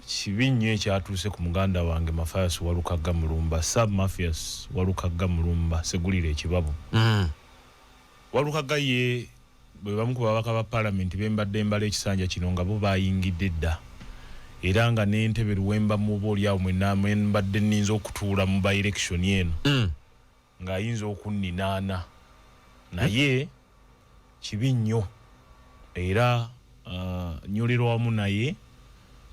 Kibinyo ekyatuuse ku muganda wange Mathias Walukagga Mulumba, Sub Mathias Walukagga Mulumba segulira ekibabu. Walukagga ye bwe bamu ku babaka ba parliament bembadde mbala ekisanja kino nga bo bayingidde dda. Era nga n'entebe Luwemba mu booli awo mwe mbadde nninza okutuula mu by election eno. Nga ayinza okunninaana. Naye Kibinyo era nyolero wamu naye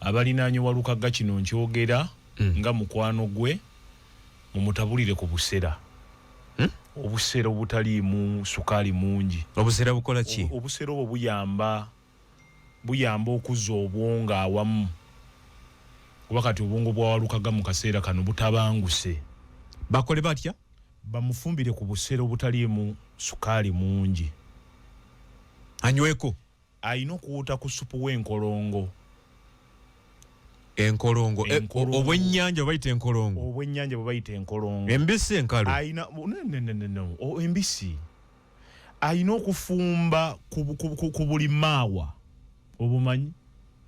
abalinaanye Walukagga kino nkyogera nga mukwano gwe mumutabulire ku busera. Obusera obutaliimu sukaali mungi. Obusera bukola ki? Obusera obwo buyamba okuzza obwongo awamu. Kuba kati obwongo bwa Walukagga mu kaseera kano butabanguse. Bakole batya? Bamufumbire ku busera obutaliimu sukaali mungi. Anyweko? Ayina okuwuta ku supu w'enkolongo. Enkolongo. Obwennyanja bayita enkolongo. Obwennyanja bayita enkolongo. Embisi enkalu. Ayina no. Embisi. Ayina okufumba ku buli maawa. Obumanyi?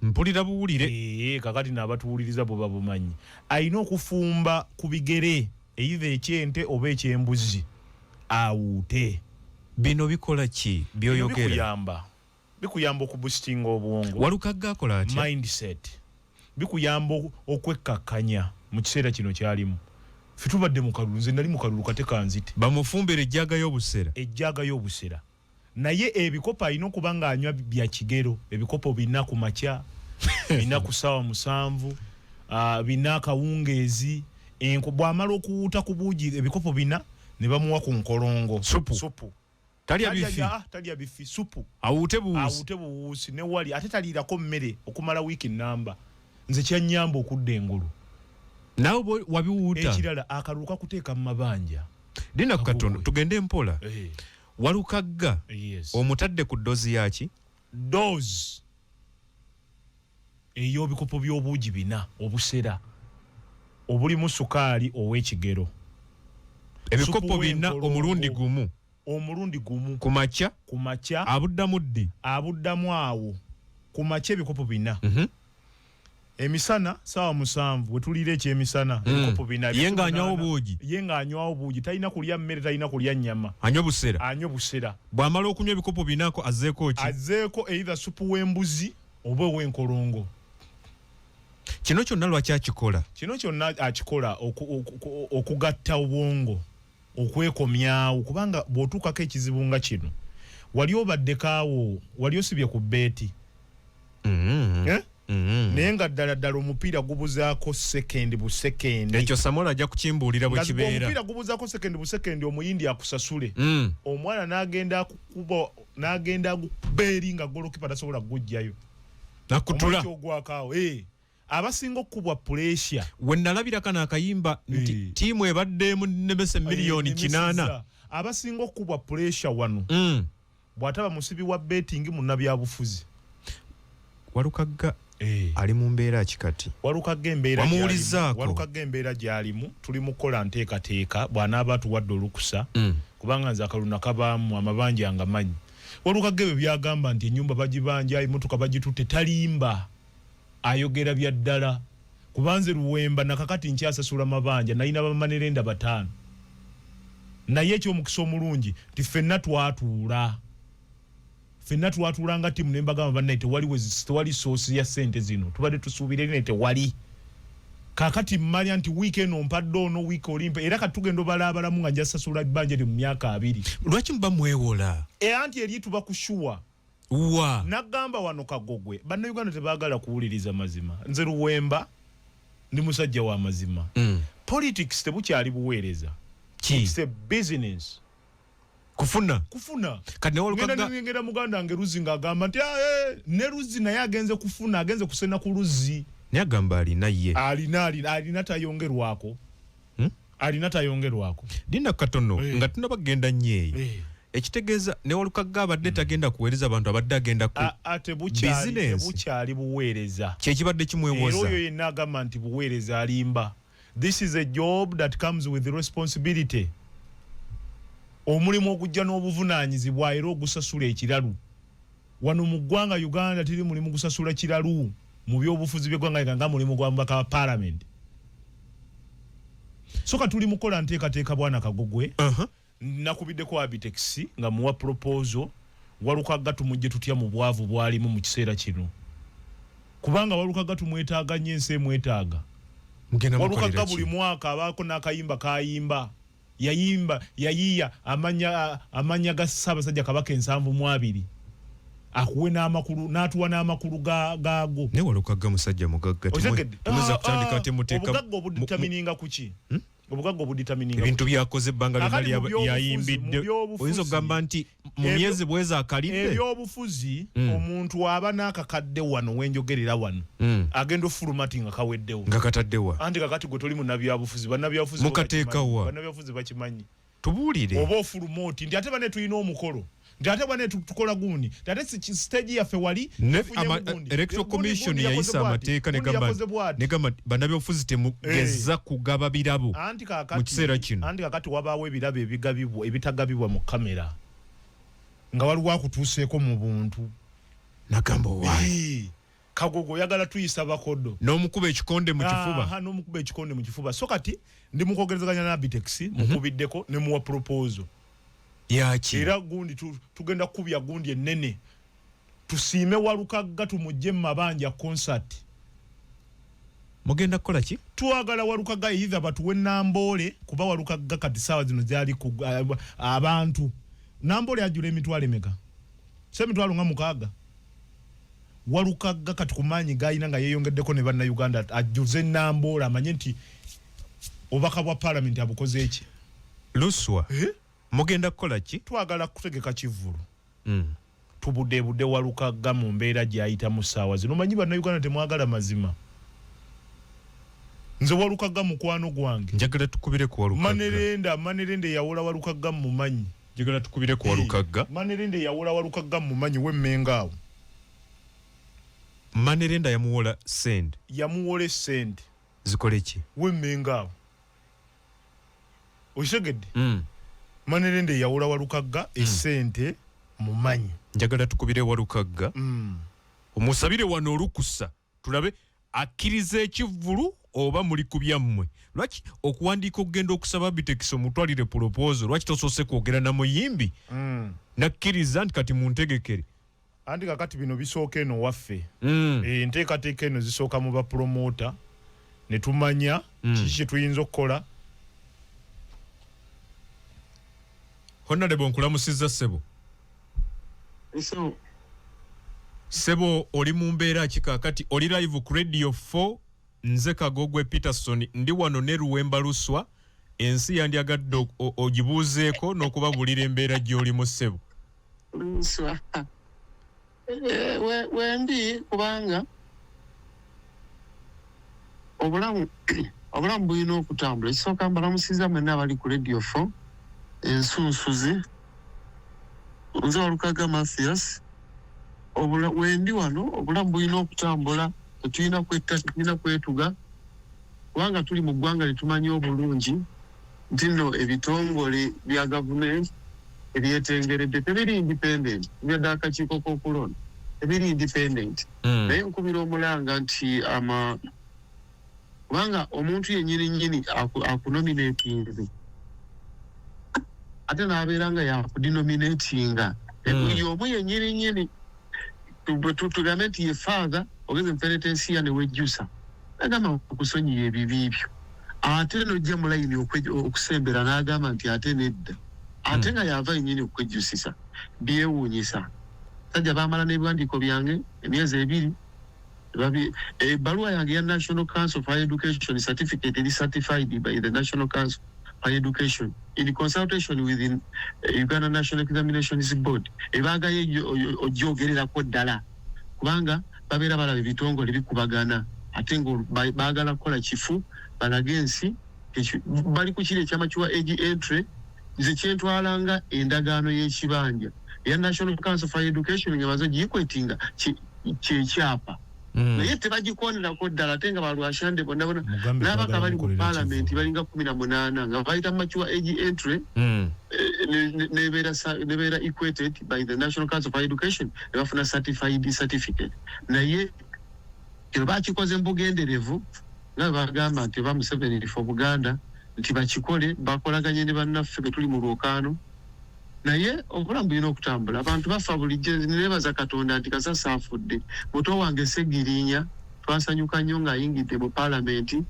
Mpulira buwulire. Kakati n'abatuwuliriza bo babumanyi. Ayina okufumba ku bigere either ekyente oba ekyembuzi. Awute. Bino bikola ki? Byoyogera. Bikuyamba okuboostinga obwongo. Walukagga akola atya? Mindset. Bikuyamba okwekkakkanya mu kiseera kino kyalimu. Fitubadde mu kalulu, nze nali mu kalulu kate kanzite. Bamufumbire ejjaga y'obusera. Ejjaga y'obusera. Naye ebikopo alina okuba ng'anywa bya kigero. Ebikopo bina ku makya, bina ku ssaawa 7, bina akawungeezi. Bw'amala okuwuuta ku buugi ebikopo bina ne bamuwa ku nkolongo. Supu. Talya bifi. Supu. Awute buwuusi. Ne wali ate taliirako mmere okumala wiiki nnamba. Nze kyannyamba okudda engulu. Nawe wabiwuuta. Ekirala akalulu kakuteeka mu mabanja. Dina katono tugende mpola. Walukagga. Yes. Omutadde ku dozi yaki? Dozi. Ey'obikopo by'obuugi bina obusera. Obulimu sukaali ow'ekigero. Ebikopo bina omulundi gumu. Ku makya. Abuddamu ddi? Abuddamu awo. Ku makya ebikopo bina. Emisana ssaawa 7 we tuliira ekyemisana ebikopo bina. Yenga anywawo buugi. Talina kulya mmere, talina kulya nnyama. Anywa busera. Bw'amala okunywa ebikopo binaako azzeeko ki? Azzeeko either supu w'embuzi oba ow'enkolongo. Kino kyonna lwaki akikola? Kino kyonna akikola okugatta obwongo, okwekomyawo, kubanga bw'otuukako ekizibu nga kino wali obaddekaawo, wali osibye ku bbeeti. Naye nga ddala omupiira gubuzaako sekendi busekendi. Ekyo Samola ajja kukimbuulira bwe kibeera. Omupiira gubuzaako sekendi busekendi, omuyindi akusasule. Omwana n'agenda agukuba eri nga golokipa tasobola kuggyayo. Nakutula. Abasinga okubwa pressure. We nalabira kana akayimba nti tiimu ebaddeemu nemese miliyoni 8. Abasinga okubwa pressure wano. Bw'ataba musibi wa betting munnabyabufuzi. Walukagga ali mu mbeera kikati. Walukagga embeera gy'alimu tuli mu kola nteekateeka bw'anaaba atuwadde olukusa kubanga nze akalulu kabaamu amabanja nga manyi. Walukagga ebyo byagamba nti ennyumba bagibanja, emmotoka bagitutte, talimba. Ayogera bya ddala. Kubanze Luwemba nakakati nkyasasula mabanja nalina bamanerenda 5. Naye eky'omukisa omulungi ti ffenna twatuula. Nga timu nembagamba bannaye tewali soosi ya ssente zino. Tubadde tusuubire ne tewali. Kakati mmalya nti wiiki eno mpadde ono wiiki olimpa era katugenda obalaabalamu nga njasasula bbanja lye mu myaka 2. Lwaki muba mwewola? Anti eri tuba kushuwa. Nagamba wano Kagogwe bannayuganda tebaagala kuwuliriza mazima. Nze Luwemba ndi musajja wa mazima. Politics tebukyali buweereza. It's a business. Kufuna. Kati Walukagga ngenda muganda nge Luzi ng'agamba nti ne Luzi naye agenze kufuna, agenze kusena ku Luzi. Naye agamba alina tayongerwako. Alina tayongerwako. Dina katono nga tunabagenda nnyo. Ekitegeeza ne Walukagga abadde tagenda kuweereza abantu, abadde agenda ku tebukyali buweereza. Kyekibadde kimwewoza. Era oyo yenna agamba nti buweereza alimba. This is a job that comes with responsibility. Omulimu ogujja n'obuvunaanyizibwa era ogusasula ekiralu. Wano mu ggwanga Uganda tiri mulimu gusasula kiralu. mu byobufuzi by'eggwanga nga mulimu gwa mubaka wa parliament soka tuli mukola nteekateeka bwana Kagogwe nakubiddeko Abitex nga muwa proposal Walukagga tumujje tutya mu bwavu bwalimu mu kiseera kino kubanga Walukagga tumwetaaga nnyo ensi emwetaaga Walukagga buli mwaka abaako n'akayimba kayimba yayiya amanya ga Ssaabasajja Kabaka 72 akuwe n'amakulu n'atuwa n'amakulu gaago ne Walukagga musajja mugagga tumuza kutandika ate muteeka obugagga obuditamininga kuki obugagga obuditamininga ebintu byakoze ebbanga lyonna yayimbidde oyinza okugamba nti mu myezi bweza akalidde ebyobufuzi omuntu aba n'akakadde wano wenjogerera wano agenda ofulumati nga kaweddewo nga kataddewa anti kakati gwe toli munnabyabufuzi bannabyabufuzi mukateekawa bannabyabufuzi bakimanyi tubuulire oba ofulumoti nti ate bane tulina omukolo nti ate bane tukola gundi nti ate stage yaffe wali electoral commission yayisa amateeka negamba bannabyabufuzi temugeza kugaba birabo mu kiseera kino anti kakati wabaawo ebirabo ebitagabibwa mu kamera nga waliwo akutuuseeko mu buntu nagamba owaayi Kagogo yagala tuyisa bakodo n'omukuba ekikonde mu kifuba n'omukuba ekikonde mu kifuba so kati ndi mukogerezaganya na Abitex mukubiddeko ne muwa proposal yaki era gundi tugenda kubya gundi ennene tusiime Walukagga tumujje mu mabanja concert mugenda kukola ki twagala Walukagga either batuwe Namboole kuba Walukagga kati saawa zino zyali abantu Namboole ajula emitwalo emeka semitwalo nga mukaaga Walukagga kati kumanyi gayina nga yeyongeddeko ne banna Uganda ajuze Namboole amanye nti obaka bwa parliament abukoze eki luswa mugenda kukola ki twagala kutegeka kivulu tubudde Walukagga mu mbeera gyayita mu ssaawa zino manyi banna Uganda temwagala mazima nze Walukagga mukwano gwange njagala tukubire ku Walukagga Manerende yawola Walukagga mu manyi njagala tukubire ku Walukagga Manerende yawola Walukagga mu manyi wemmengaawo Manerenda yamuwola send yamuwole send zikole ki wemmengaawo oshegedde Manerende yawola Walukagga esente mu manyi njagala tukubire Walukagga omusabire wano olukusa tulabe akkiriza ekivulu oba muli kubyammwe lwaki okuwandiika okugenda okusaba Abitex omutwalire proposal lwaki tosoose kwogera na muyimbi nakkiriza nti kati muntegekere anti kakati bino bisooka eno waffe enteekateeka eno zisooka mu bapromota ne tumanya kiki kye tuyinza okukola Honorable nkulamusizza Sebo oli mu mbeera ki kaakati oli live ku Radio 4 nze Kagogwe Peterson ndi wano ne Luwemba Luswa ensi yandyagadde ogibuuzeeko n'okubabulira embeera gy'olimu Sebo Luswa wendi kubanga obulamu bulina okutambula ekisooka mbalamusiza mwenna abali ku Radio 4 ensunsuzi nze Walukagga Mathias wendi wano obulamu bulina okutambula tetulina kwetuga kubanga tuli mu ggwanga litumanyi obulungi nti nno ebitongole bya gavumenti ebyetengeredde tebiri independent byadde akakiiko k'okulonda tebiri independent naye nkubira omulanga nti kubanga omuntu yennyini akunominatinze ate n'abeera nga yakudinominatinga omu yennyini tugambe nti ye father ogeze mpenetensi ya newejjusa agamba okusonyiya ebibi byo ate nojja mu layini okusembera n'agamba nti ate nedda ate nga yava yennyini okwejjusisa byewuunyisa sajja baamala n'ebiwandiiko byange emyezi 2 ebbaluwa yange ya National Council for Education certificate eri certified by the National Council for Education in consultation with the Uganda National Examinations Board ebagayo ogyogererako ddala kubanga babeera balaba ebitongole bikubagana ate nga baagala kukola kifu balaga ensi bali ku kiri ekyamakiwa age entry nze kyentwalanga endagaano y'ekibanja eya National Council for Education nga bazo gikwetinga kyekyapa naye tebagikonerako ddala ate nga balwashande bonna n'abaka bali mu parliament balinga 18 nga bayita makiwa age entry nebeera equated by the National Council for Education ne bafuna certificate naye kino bakikoze mbugenderevu nga bagamba nti ba Museveni for Buganda nti bakikole bakolaganye ne bannaffe betuli mu lwokaano naye obulamu bulina okutambula abantu bafa bulijjo nebaza Katonda nti kasasa afudde muto wange Segirinya twasanyuka nnyo ng'ayingidde mu paalamenti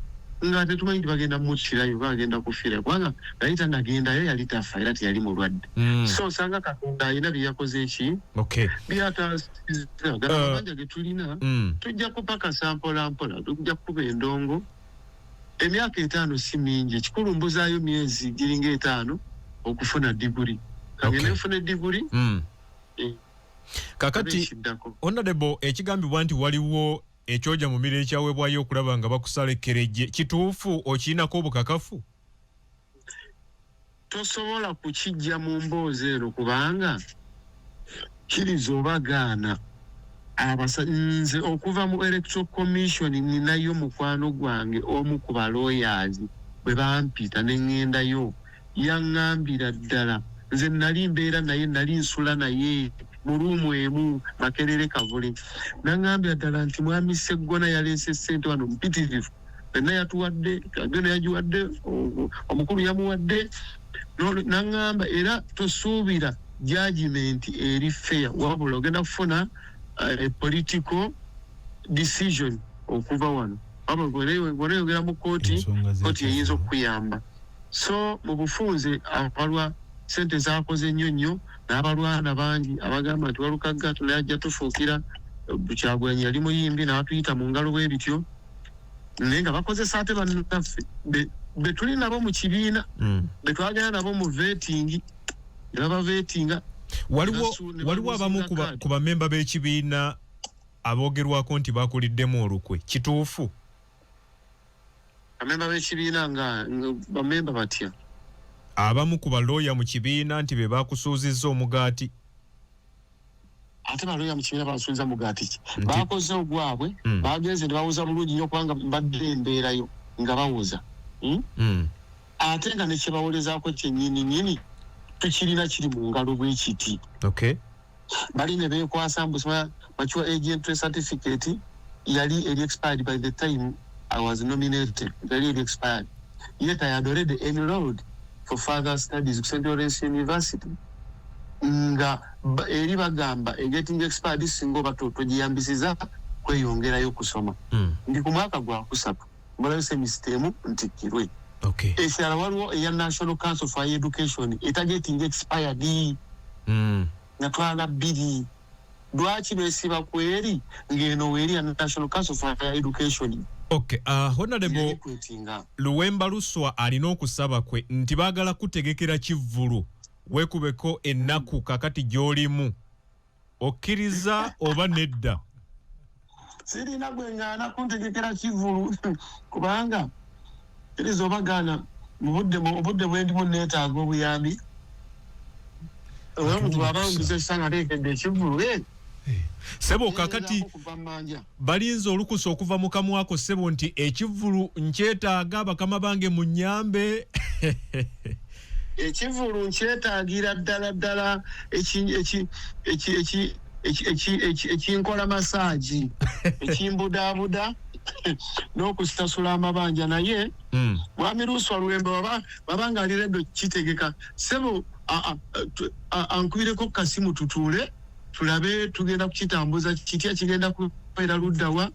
nga tetumanyi nti bagenda muttirayo bagenda kufiira kubanga yali tanagendayo yali tafa era teyali mulwadde so osanga Katonda alina bye yakoze eki byataamanja ge tulina tujja kupakasa mpolampola tujja kukuba endongo emyaka 5 si mingi ekikulu mbuzaayo myezi giringa 5 okufuna diguri kagenda nfuna diguri kakati Honorable ekigambibwa nti waliwo ekyoja mu mire ekyaweebwayo okulaba nga bakusala ekkereje kituufu okiinako obukakafu tosobola kukijja mu mboozi eno kubanga kiriza obagaana nze okuva mu electoral commission ninayo mukwano gwange omu ku lawyers bwe bampita ne ŋŋendayo yaŋŋambira ddala nze nali mbeera naye nali nsula naye mu ruumu emu Makerere Kavule naŋŋambira ddala nti mwami Sseggona yaleese ssente wano mpitirivu fenna yatuwadde kageno yagiwadde omukulu yamuwadde naŋŋamba era tosuubira judgment eri fair wabula ogenda kufuna political decision okuva wano bw'onayogera mu kooti eyinza okukuyamba so mu bufunze abalwa sente zakoze nnyo n'abalwana bangi abagamba nti Walukagga tunajja tufuukira Kyagulanyi yali muyimbi n'atuyita mu ngalo bwe bityo naye nga bakozesa ate bannaffe be tuli nabo mu kibiina be twagenda nabo mu vetting ne baba vettinga waliwo abamu ku bamemba b'ekibiina aboogerwako nti bakuliddemu olukwe kituufu bamemba b'ekibiina nga bamemba batya abamu ku balooya mu kibiina nti be bakusuuzizza omugaati ate balooya mu kibiina basuuliza mugaati ki bakoze ogwabwe bagenze ne bawuza bulungi nnyo kubanga mbadde embeerayo nga bawuza ate nga nekyebawolezaako kyennyini tukirina kiri mu ngalo bwekiti bali ne beekwasa mbusima mature agent certificate yali eri expired by the time I was nominated yali eri expired yet I had already enrolled for further studies ku St. Lawrence University nga eri bagamba getting expired singa oba togiyambisiza kweyongerayo kusoma ndi ku mwaka gwa kusatu mbalayo semistemu ntikirwe ekirala waliwo eya National Council for Higher Education etageting expired natwala 2 lwaki beesiba kweri ng'eno weeri ya National Council for Higher Education Honorable Luwemba Luswa alina okusaba kwe nti baagala kutegekera kivvulu weekubeko ennaku kakati gy'olimu okkiriza oba nedda sirina gweŋŋaana kuntegekera kivvulu kubanga kiriza obagaana mu obudde bwe ndimu neetaaga obuyambi omuntu abanguza ekisanga ateekedde ekivvulu Sebo kakati balinze olukusa okuva mu kamwako sebo nti ekivvulu nkyetaaga bakama bange mu nnyambe ekivvulu nkyetaagira ddala ekinkola masaaji ekimbudaabuda n'okusasula amabanja naye mwami Luswa Luwemba babanga aliredo kitegeka sebo ankubireko kasimu tutuule tulabe tugenda kukitambuza kitya kigenda kubeera luddawa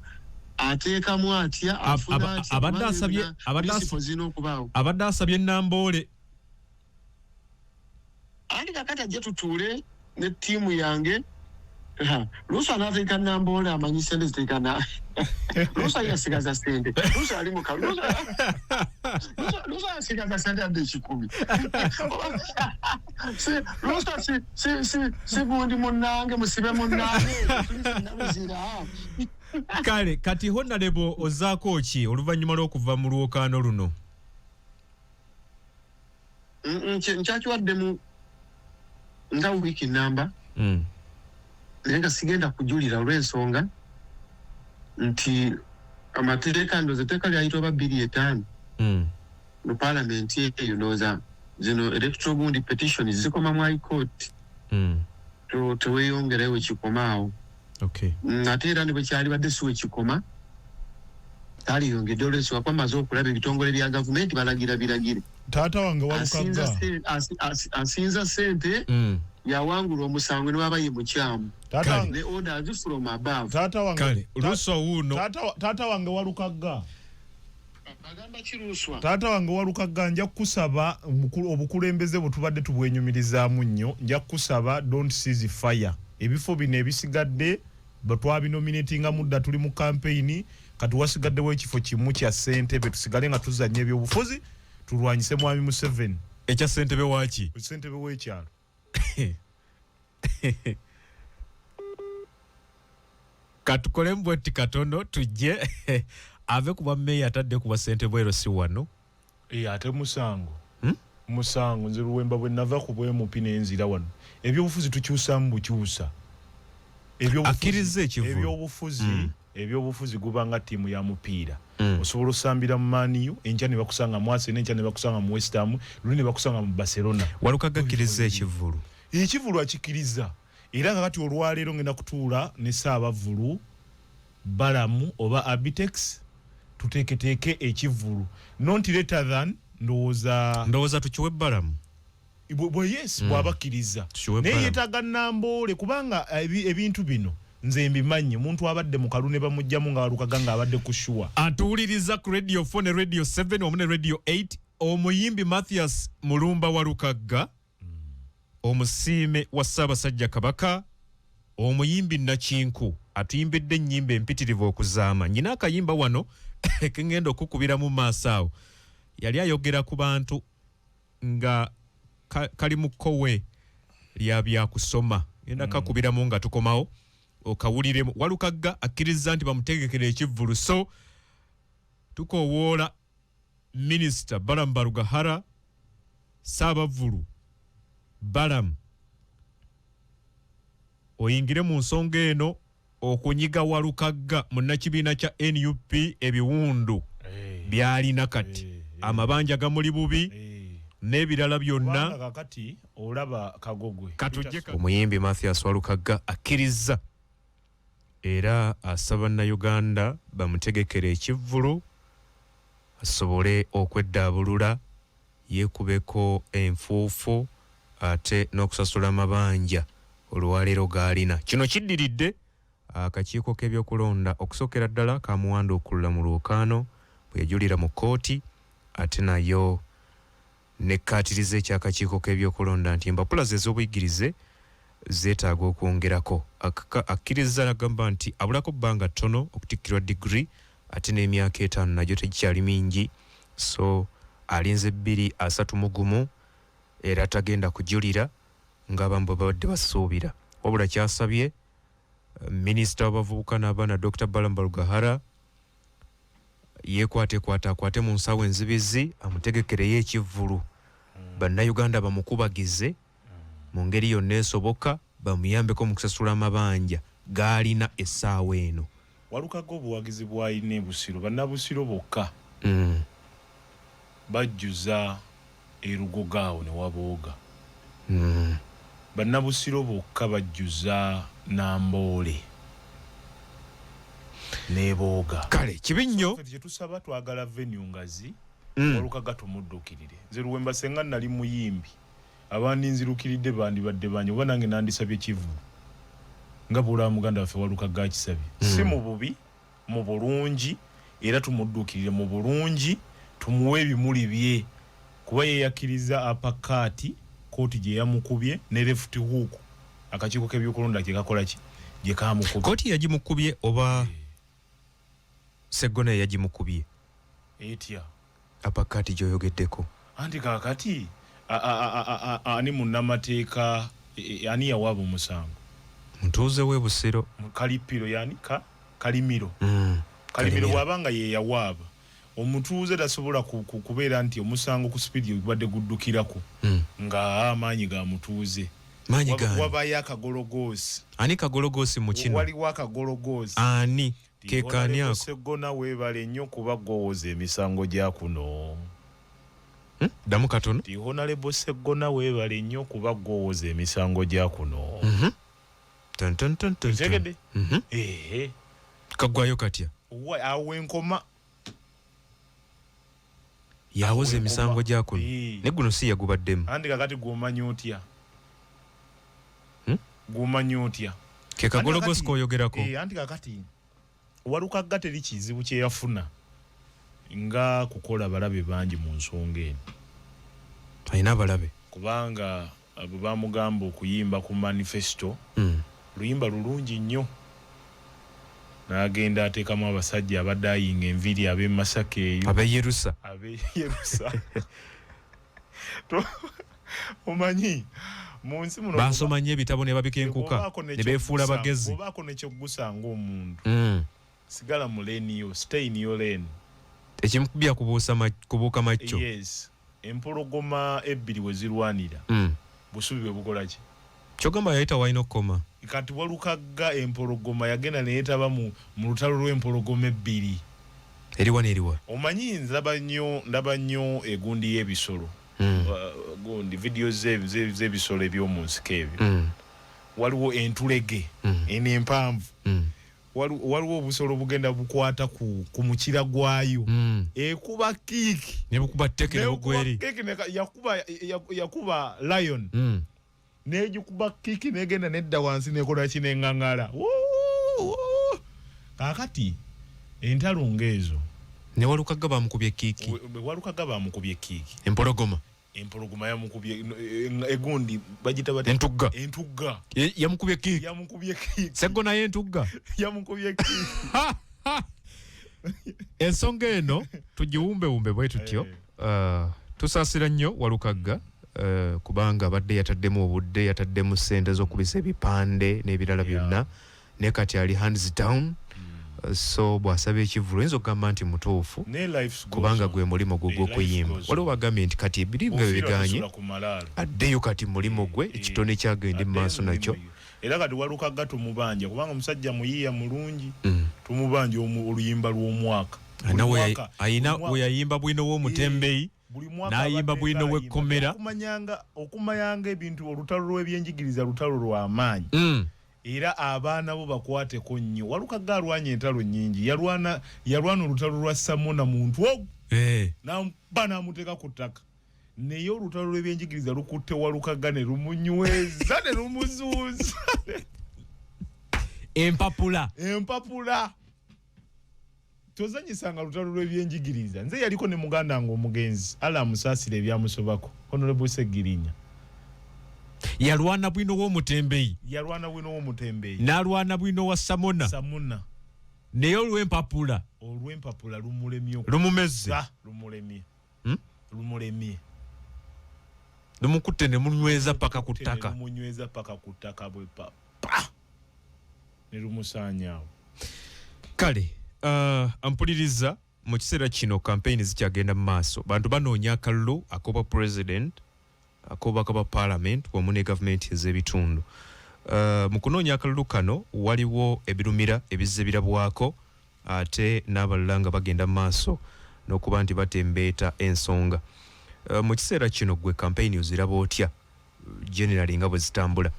ateekamu atya afuna atya abadde asabye Namboole andi kakati ajja tutuule ne ttiimu yange Luswa n'ateeka Namboole amanyi sente ziteekana Luswa yasigaza sente Luswa ali muka Luswa yasigaza sente ande 10 Luswa si gundi munnange musibe munnange kale kati Honorable ozaako ki oluvannyuma lw'okuva mu lwokaano luno nkyakiwaddemu nga wiiki namba naye nga sigenda kujulira olw'ensonga nti amateeka ndooza etteeka lyayitwa ba 2.5 mu paalamenti eyo ndooza zino electoral gundi petition zikoma mu high court teweeyongerayo wekikoma awo ate era ne bwe kyali badde si wekikoma tali yongedde olwensonga kwamaze okulaba ebitongole bya gavumenti balagira biragire. Taata wange Walukagga asinza ssente yawangula omusango ne waba ye mukyamu. The orders from above. Taata wange kale Luswa wuno taata wange Walukagga agamba kiruswa. Taata wange Walukagga nja kusaba obukulembeze bwe tubadde tubwenyumirizaamu nnyo, nja kusaba don't seize fire. Ebifo bino ebisigadde batwabinominatinga mudda tuli mu campaign kati wasigaddewo ekifo kimu kya ssentebe tusigale nga tuzanya ebyobufuzi tulwanyise mwami Museveni. ekya ssentebe waki ssentebe w'ekyalo. katukole mbwetti katono tujje ave kuba meya atadde kuba ssentebe ero si wano. Ate musango nze Luwemba bwe nava ku bwemupi n'enzira wano ebyobufuzi tukyusamu bukyusa. Akkiriza ekivulu. Ebyobufuzi gubanga ttiimu ya mupiira. Osobola osambira mu Man U, enkya ne bakusanga mu Arsenal, enkya ne bakusanga mu West Ham, luli ne bakusanga mu Barcelona. Walukagga akkiriza ekivulu. Ekivulu akikiriza. Era nga kati olwaleero ngenda kutuula ne Ssaabavulu, Balamu oba Abitex tuteeketeeke ekivulu. Not later than ndowooza tukiwe Balamu. Yes, bw'abakkiriza. Naye yeetaaga Namboole kubanga ebintu bino nze mbimanyi muntu abadde mu kalune bamugjamu nga Walukagga ng'abadde ku shuwa. Atuwuliriza ku Radio 4 ne Radio 7 wamu ne Radio 8 omuyimbi Mathias Mulumba Walukagga, omusiime wa Ssaabasajja Kabaka, omuyimbi Nakinku atuyimbidde ennyimba empitirivu okuzaama. Nyina akayimba wano kengenda okukubira mu maaso awo. Yali ayogera ku bantu nga kali mu kkowe lya byakusoma. Yenda kakubiramu nga tukomawo okawuliremu. Walukagga akkiriza nti bamutegekera ekivvulu. So tukoowoola Minisita Balamu Barugahara, Ssaabavulu Balamu oyingire mu nsonga eno okunyiga Walukagga munnakibiina kya NUP ebiwundu byalina kati amabanja gamuli bubi n'ebirala byonna. Kakati olaba Kagogwe omuyimbi Mathias Walukagga akkiriza era asaba Uganda bamutegekere ekivvulu asobole okweddaabulula yeekubeko enfuufu ate n'okusasula amabanja olwaleero gaalina. Kino kiddiridde akakiiko k'ebyokulonda okusookera ddala kamuwanda okulula mu lwokaano bwe yajulira mu kkooti ate nayo nekkaatiriza ekyakakiiko k'ebyokulonda nti empapula ze ez'obuyigirize zeetaaga okwongerako. Akkiriza n'agamba nti abulako bbanga ttono okutikkirwa digiri ate n'emyaka 5 nagyo tegikyali mingi, so alinze 231 era tagenda kujulira ng'abamu bwe babadde basuubira. Wabula kyasabye Minisita w'abavubuka n'abaana Dr. Balamu Barugahara akwate mu nsawo enzibizi amutegekereyo ekivvulu. Bannayuganda bamukubagize mu ngeri yonna esoboka bamuyambeko mu kusasula amabanja gaalina essaawa eno. Walukagga obuwagizi bw'alina e Busiro, bannabusiro bokka bajjuza erugogaawo ne wabooga. Bannabusiro bokka bajjuza Namboole n'ebooga. Kale kibi nnyo kye tusaba twagala venue ngazi Walukagga tumuddukirire. Nze Luwemba senga nali muyimbi abandinzirukiridde bandibadde banyi oba nange nandisabye kivu nga bula muganda waffe Walukagga akisabye. Si mu bubi, mu bulungi, era tumuddukirire mu bulungi, tumuwe ebimuli bye kuba yeyakkiriza apakaati kooti gye yamukubye ne left hook akakiiko k'ebyokulonda kye kakola ki gye kamukubye. Kooti yagimukubye oba Seggona yagimukubye etya apakaati gy'oyogeddeko? Anti kaakati ani munnamateeka ani yawaaba omusango? Mutuuze w'e Busiro Kalipiro yani Kalimiro. Kalimiro bw'abanga ye yawaaba omutuuze tasobola kubeera nti omusango ku speed yobadde guddukirako nga amaanyi ga mutuuze. Maanyi gani? Wabayo akagologoosi. Ani kagologoosi mu kino? Waliwo akagologoosi. Ani keekaani ako? Seggona weebale nnyo kuba gwowooza emisango gya kuno. Ddamu katono. Honorable Seggona weebale nnyo kuba gwowooza emisango gya kuno. Tegedde? Kaggwayo katya? Awo enkoma yawoze emisango gyakulu ne guno si yagubaddemu andi kakati gwomanyi otya gwomanyi otya ke kagologosi koyogerako anti kakati Walukagga teri kizibu kye yafuna nga kukola balabe bangi mu nsonga eno alina abalabe kubanga bwe bamugamba okuyimba ku manifesto luyimba lulungi nnyo n'agenda ateekamu abasajja abadde ayinga enviri ab'e Masaka eyo ab'e Yerusa omanyi mu nsi muno basoma nnyo ebitabo ne babika ne beefuula bagezi obaako nekyokugusanga omuntu sigala mu lane yo stay in your lane ekimukubya kubuuka macco yes empologoma ebbiri we zirwanira busubi bwe bukola ki kyogamba yayita walina okukoma kati Walukagga empologoma yagenda neyetaba mu lutalo lw'empologoma ebbiri eriwa n'eriwa omanyi ndaba nnyo egundi y'ebisolo gundi video z'ebisolo eby'omu nsiko ebyo waliwo entulege eno empanvu waliwo obusolo bugenda bukwata ku mukira gwayo ekuba kiiki ne bukuba tteke ne bugweri yakuba lion negikuba kiiki negenda nedda wansi nekola kinengangala kakati entalo ngeezo ne Walukagga bamukubye kiiki Walukagga bamukubye kiiki empologoma yamukubye egundi bagita bati entugga yamukubye kiiki seggo naye entugga yamukubye kiiki ensonga eno tugiwumbewumbe bwe tutyo tusaasira nnyo Walukagga kubanga abadde yataddemu obudde yataddemu ssente z'okubisa ebipande n'ebirala byonna ne kati ali hands down so bw'asaba ekivulu oyinza okugamba nti mutuufu kubanga gwe mulimo gwe gw'okuyimba waliwo bagambye nti kati ebiribwa bwe biganye addeyo kati mulimo gwe ekitone kyagende mu maaso nakyo era kati Walukagga tumubanja kubanga omusajja muyiiya mulungi tumubanja oluyimba lw'omwaka ayina we yayimba bwino w'omutembeyi n'ayimba bwino w'ekkomera okumayanga ebintu olutalo lw'ebyenjigiriza lutalo lw'amaanyi era abaana bo bakwateko nnyo Walukagga alwanya entalo nnyingi yalwana olutalo lwa Samona muntu n'amuteeka ku ttaka naye olutalo lw'ebyenjigiriza lukutte Walukagga ne lumunyweza ne lumuzuuza empapula tozanyisanga lutalo lw'ebyenjigiriza nze yaliko ne muganda nga omugenzi ala amusaasira ebyamusobako Honorable Segirinya yalwana bwino w'omutembeyi n'alwana bwino wa Samona naye olw'empapula lumumeze lumulemye lumukutte ne munyweza paka ku ttaka bwe papa ne lumusaanyaawo kale ampuliriza mu kiseera kino campaign zikyagenda mu maaso bantu banoonya akalulu akoba president akoba kaba parliament wamu ne gavumenti ez'ebitundu mu kunoonya akalulu kano waliwo ebirumira ebizze birabwako ate n'abalala nga bagenda mu maaso n'okuba nti batembeeta ensonga mu kiseera kino gwe campaign oziraba otya generally nga bwe zitambula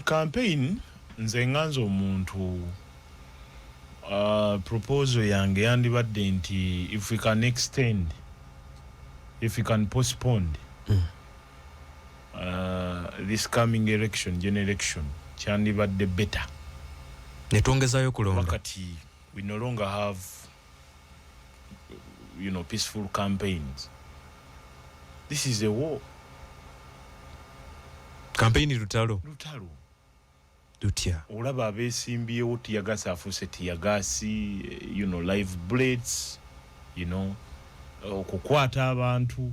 campaign nze nganze omuntu proposal yange yandibadde nti if we can postpone this coming general election kyandibadde better netwongezayo kulonda wakati we no longer have peaceful campaigns. This is a war. Campaign lutalo lutya olaba abeesimbyewo tiyagasi afuuse tiyagasi live bullets okukwata abantu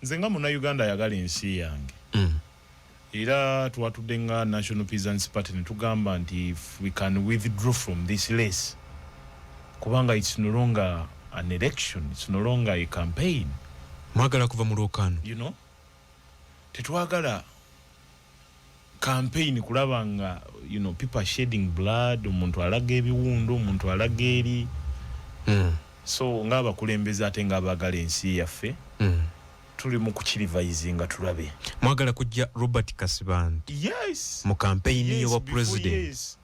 nze nga Munnayuganda ayagala ensi yange era twatudde nga National Peasants Party ne tugamba nti if we can withdraw from this race kubanga it's no longer an election, it's no longer a campaign. Mwagala kuva mu lwokaano tetwagala campaign kulaba nga people shedding blood, omuntu alaga ebiwundu, omuntu alaga eri so nga abakulembeze ate nga abagala ensi yaffe tuli mu kukirivayizinga tulabe. Mwagala kujja Robert Kasibanti yes mu campaign y'obwa president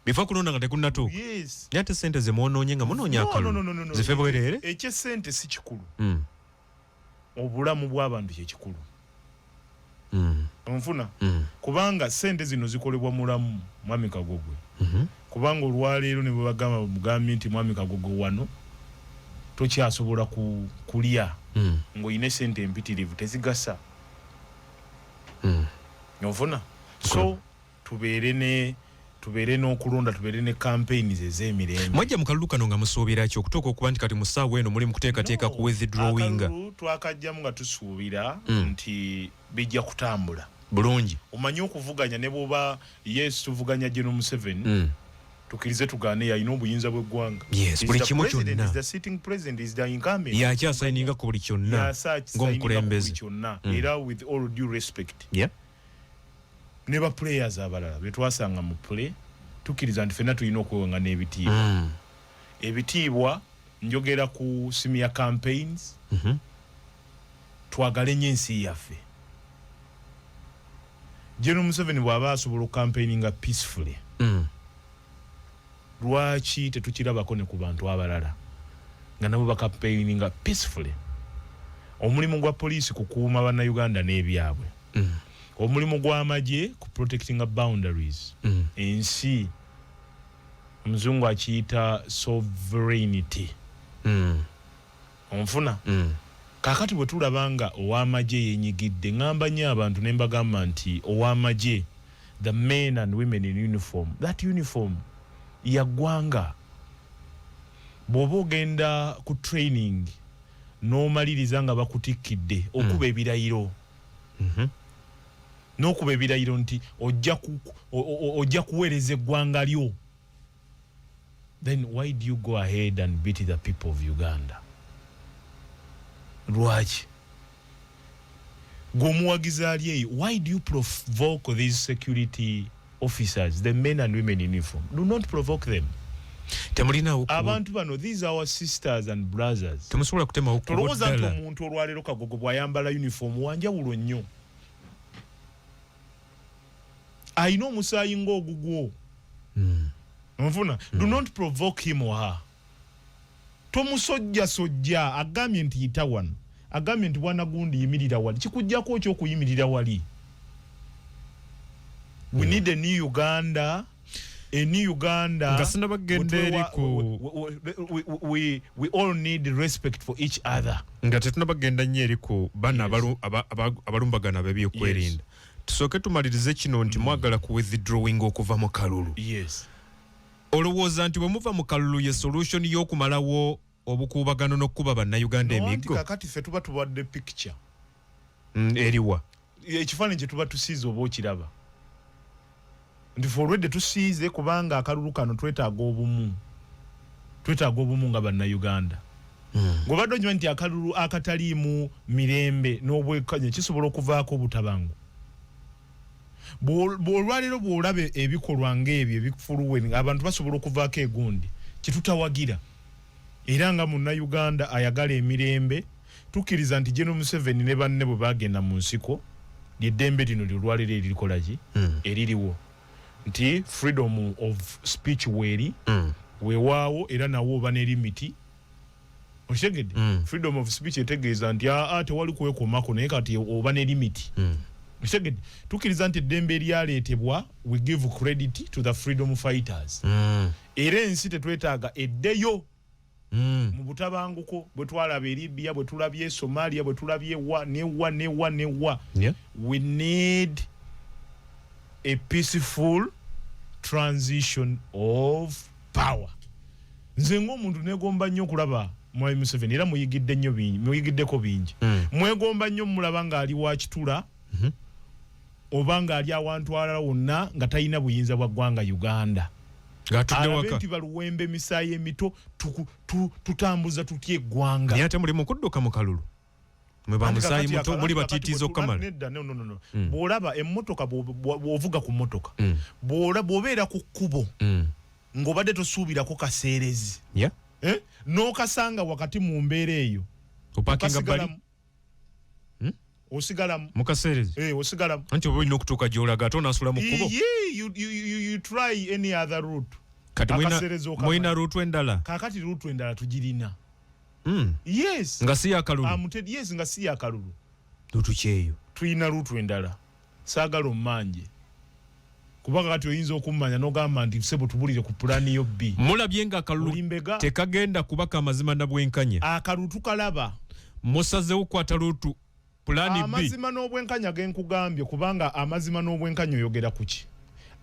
Before kulonda nga tekunnatuuka. Yes. Yate sente ze mwonoonye nga munoonya akalulu. No. Zife bwereere? Eky'essente si kikulu. Obulamu bw'abantu kye kikulu. Onfuna? Kubanga sente zino zikolebwa mulamu Mwami Kagogwe. Kubanga olwaleero ne bwe bagamba mugambi nti Mwami Kagogwe wano tokyasobola kulya ng'oyina sente empitirivu tezigasa. Onfuna? So tubeere n'okulonda tubeere ne campaigns ez'emirembe. Mwajja mu kalulu kano nga musuubira ki okutuuka okuba nti kati mu ssaawa eno muli mu kuteekateeka ku withdrawing? Akalulu twakajjamu nga tusuubira nti bijja kutambula bulungi. Omanyi okuvuganya ne bw'oba yes tuvuganya General Museveni tukirize tugaane yalina obuyinza bw'eggwanga. Yes, buli kimu kyonna. Is the sitting president, is the incumbent. Yakyasayininga ku buli kyonna ng'omukulembeze. Era with all due respect. Yeah. Ne ba players abalala betwasanga mu play tukiriza nti fena tulina okwewanga n'ebitiibwa. Ebitiibwa njogera ku smear campaigns. Twagale nnyo ensi yaffe. General Museveni bw'aba asobola campaigninga peacefully. Lwaki tetukirabako ne ku bantu abalala nga nabo bakampaininga peacefully? Omulimu gwa poliisi kukuuma bannayuganda n'ebyabwe. Omulimu gw'amagye ku protecting boundaries. Ensi omuzungu akiyita sovereignty. Onfuna? Kakati bwe tulabanga ow'amagye yenyigidde ngamba nnyo abantu ne mbagamba nti ow'amagye, the men and women in uniform, that uniform yaggwanga. Bw'oba ogenda ku training n'omaliriza nga bakutikkidde okuba ebirayiro. N'okuba ebirayiro nti ojja kuweereza eggwanga lyo. Then why do you go ahead and beat the people of Uganda? Lwaki? Gwomuwagizi ali eyo, why do you provoke these security officers, the men and women in uniform? Do not provoke them. Abantu bano, these are our sisters and brothers. Temusobola kutema okuddala. Tolowooza nti omuntu olwaleero Kagogo bw'ayambala uniform wanjawulo nnyo. Ayina omusaayi ng'ogugwo. Onfuna? Do not provoke him or her. Tomusojja agambye nti yita wano. Agambye nti bwana gundi yimirira wali. Kikujjako ekyokuyimirira wali. We need a new Uganda. A new Uganda. Ngasina bagende eriko. We all need respect for each other. Nga tetuna bagenda nnyo eriko bana abalumbagana b'ebyokwerinda. Tusooke tumalirize kino nti mwagala ku withdrawing okuva mu kalulu. Yes. Olowooza nti bwe muva mu kalulu ye solution y'okumalawo obukuubagano n'okkuba bannayuganda emiggo? Kakati ffe tuba tuwadde picture. Eriwa? Ekifaananyi kye tuba tusiize oba okiraba. Nti ffe olwedde tusiize kubanga akalulu kano twetaaga obumu. Twetaaga obumu nga bannayuganda. Ng'obadde okimanyi nti akalulu akataliimu mirembe n'obwenkanya kisobola okuvaako obutabangu. Olwaleero bw'olaba ebikolwa ng'ebyo ebifuluwe abantu basobola okuvaako egundi kitutawagira. Era nga munnayuganda ayagala emirembe tukkiriza nti General Museveni ne banne bwe bagenda mu nsiko ly'eddembe lino olwaleero eririkola ki eririwo nti freedom of speech weeri weewaawo era nawo oba ne limiti. Okitegedde? Freedom of speech etegeeza nti tewali kwekomako naye kati oba ne limiti. Okitegedde? Tukkiriza nti eddembe eryaleetebwa we give credit to the freedom fighters. Era ensi tetwetaaga eddeyo mu butabanguko bwe twalaba e Libya, bwe tulabye Somalia, bwe tulabye newa. We need a peaceful transition of power. Nze ng'omuntu negomba nnyo okulaba Mwami Museveni era muyigiddeko bingi. Mwegomba nnyo mulaba ng'ali wa kitula oba ng'ali awantu alala wonna nga talina buyinza bwa ggwanga Uganda. Alabe nti baluwembe emisaayi emito tutambuza tutya eggwanga. Naye ate muli mu kudduka mu kalulu. Mwe ba musaayi muto muli batiitiza okamala. No. Bw'olaba emmotoka bw'ovuga ku mmotoka. Bw'obeera ku kkubo. Ng'obadde tosuubirako kaseerezi. N'okasanga wakati mu mbeera eyo. Opakinga bali. osigala mukaseerezi osigala anti oba olina okutuuka gy'olaga ate onaasula mu kkubo you try any other route kati mwina ruutu endala kakati ruutu endala tugirina yes nga si yakalulu yes nga si yakalulu ruutu kyeyo tuyina ruutu endala saagala ommanje kuba kati oyinza okummanya n'ogamba nti sebo tubulire ku pulaani yo B mulabye nga akalulu tekagenda kubaka amazima na bwenkanya akalulu tukalaba musazewo kwata ruutu pulaani B amazima n'obwenkanya genkugambye kubanga amazima n'obwenkanya oyogera ku ki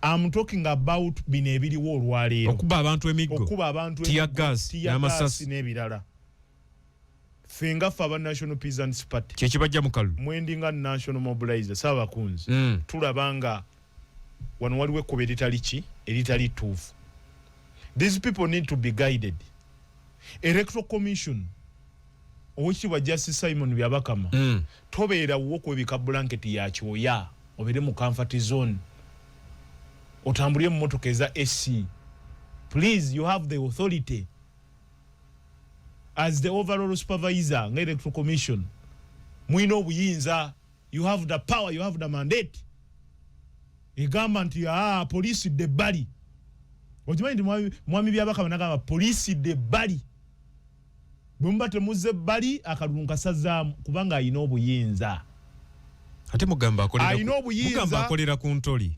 I'm talking about bino ebiriwo olwaleero okuba abantu emiggo tiyagas n'amasasi n'ebirala fenga ffe aba National Peasants Party kyekibajja mu kalulu mwendinga National Mobilizer Saabakunzi tulabanga wano waliwo ekkubo eritali ttuufu. These people need to be guided. Electoral Commission Oweekitiibwa Justice Simon Byabakama tobeera wo kwebika blanket ya kyoya obere mu comfort zone otambulire mu motoka eza SC. Please, you have the authority as the overall supervisor nga Electoral Commission. Mwina obuyinza, you have the power, you have the mandate. Egamba nti police de bali. Okimanyi nti mwami Byabakama nagamba police de bali. Bumba temuze bali akalulu nkasazaamu kubanga ayina obuyinza. Ate mugamba akolera ku ntoli.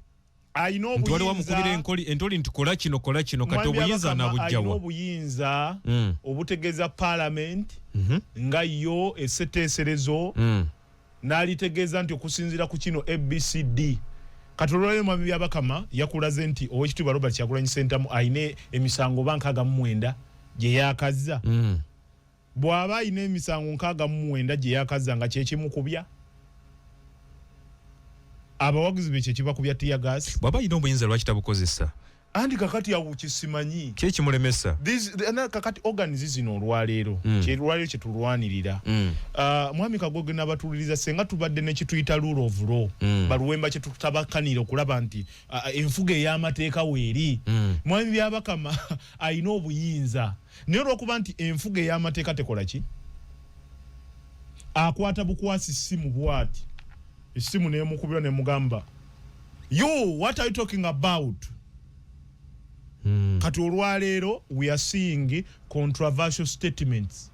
Ayina obuyinza. Ntwali wamukubira entoli nti kola kino kati obuyinza nabujjawa. Ayina obuyinza obutegeza parliament nga yo eseteeserezo n'alitegeeza nti okusinziira ku kino ABCD. Kati olwaleero mwami Byabakama yakulaze nti Oweekitiibwa Robert Kyagulanyi Ssentamu ayina emisango ba 69 gye yaakazza. Bw'aba ayina emisango 69 gye yaakazza nga kyekimukubya abawagizi be kyekibakubya tiyagas bw'aba ayina obuyinza lwaki tabukozesa andi kakati awo kisimanyi kyekimulemesa kakati organize zino olwaleero kyelwaleero kyetulwanirira mwami Kagoge n'abatuliriza senga tubadde ne kituyita rule of law baluwemba kyetutabakanira okulaba nti enfuga ey'amateeka weeri mwami Byabakama ayina obuyinza naye olwokuba nti enfuga ey'amateeka tekola ki akwata bukwasi ssimu bwati essimu n'emukubira n'emugamba what are you talking about? Kati olwaleero we are seeing controversial statements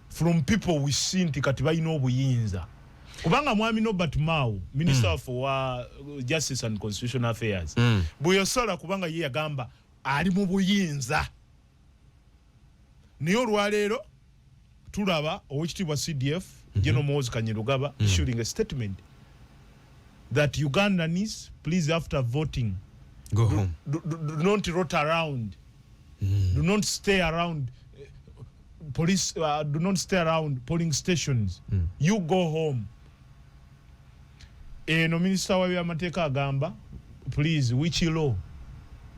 from people we see nti kati balina obuyinza kubanga mwami Norbert Mao Minister for Justice and Constitutional Affairs bweyosola kubanga ye yagamba ali mu buyinza naye olwaleero tulaba Oweekitiibwa CDF General Muhoozi Kanyerugaba issuing a statement that Ugandans, please, after voting, go home. Do not rot around. Do not stay around police. Do not stay around polling stations. You go home. No Minister wa by'amateeka agamba, please, which law?